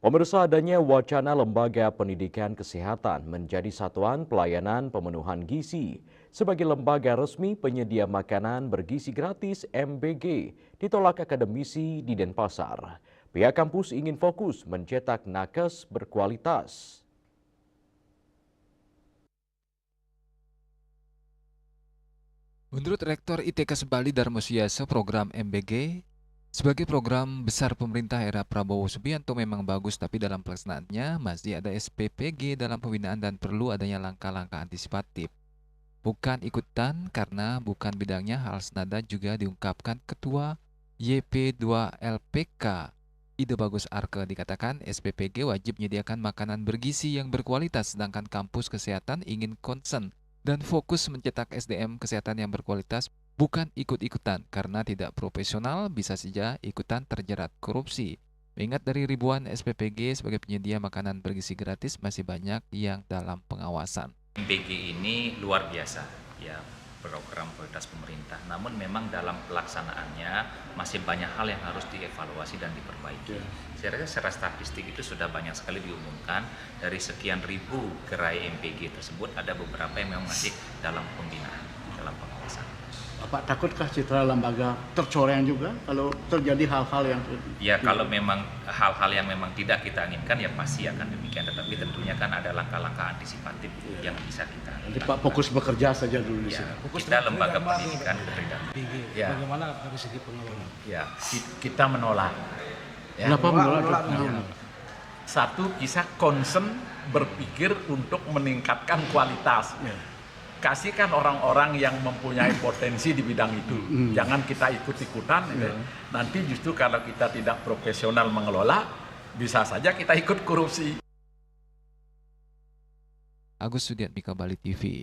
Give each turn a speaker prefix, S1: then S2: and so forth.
S1: Pemirsa, adanya wacana lembaga pendidikan kesehatan menjadi satuan pelayanan pemenuhan gizi. Sebagai lembaga resmi penyedia makanan bergizi gratis MBG ditolak akademisi di Denpasar. Pihak kampus ingin fokus mencetak nakes berkualitas.
S2: Menurut Rektor ITK Sebali Darmo Suyaso, program MBG sebagai program besar pemerintah era Prabowo Subianto memang bagus, tapi dalam pelaksanaannya masih ada SPPG dalam pembinaan dan perlu adanya langkah-langkah antisipatif. Bukan ikutan karena bukan bidangnya, hal senada juga diungkapkan Ketua YP2LPK Ide Bagus Arke. Dikatakan SPPG wajib menyediakan makanan bergizi yang berkualitas, sedangkan kampus kesehatan ingin concern dan fokus mencetak SDM kesehatan yang berkualitas, bukan ikut-ikutan karena tidak profesional bisa saja ikutan terjerat korupsi. Mengingat dari ribuan SPPG sebagai penyedia makanan bergizi gratis, masih banyak yang dalam pengawasan.
S3: MBG ini luar biasa, ya, program prioritas pemerintah. Namun memang dalam pelaksanaannya masih banyak hal yang harus dievaluasi dan diperbaiki. Saya rasa secara statistik itu sudah banyak sekali diumumkan, dari sekian ribu gerai MBG tersebut ada beberapa yang memang masih dalam pembinaan, dalam pengawasan.
S4: Bapak takutkah citra lembaga tercoreng juga kalau terjadi hal-hal yang
S3: Ya, kalau memang hal-hal yang memang tidak kita inginkan ya pasti akan demikian, tetapi tentunya kan ada langkah-langkah antisipatif yang bisa kita
S4: Nanti Pak fokus bekerja saja dulu di
S3: ya,
S4: sini.
S3: kita lembaga pendidikan berikan.
S5: Ya.
S6: Bagaimana dari segi pengelolaan?
S5: Ya, kita menolak. Ya.
S4: Kenapa menolak?
S5: Satu, bisa concern berpikir untuk meningkatkan kualitas. Kasihkan orang-orang yang mempunyai potensi di bidang itu. Jangan kita ikut-ikutan. Nanti justru kalau kita tidak profesional mengelola, bisa saja kita ikut korupsi.
S2: Agus Sudiatmika, Bali TV.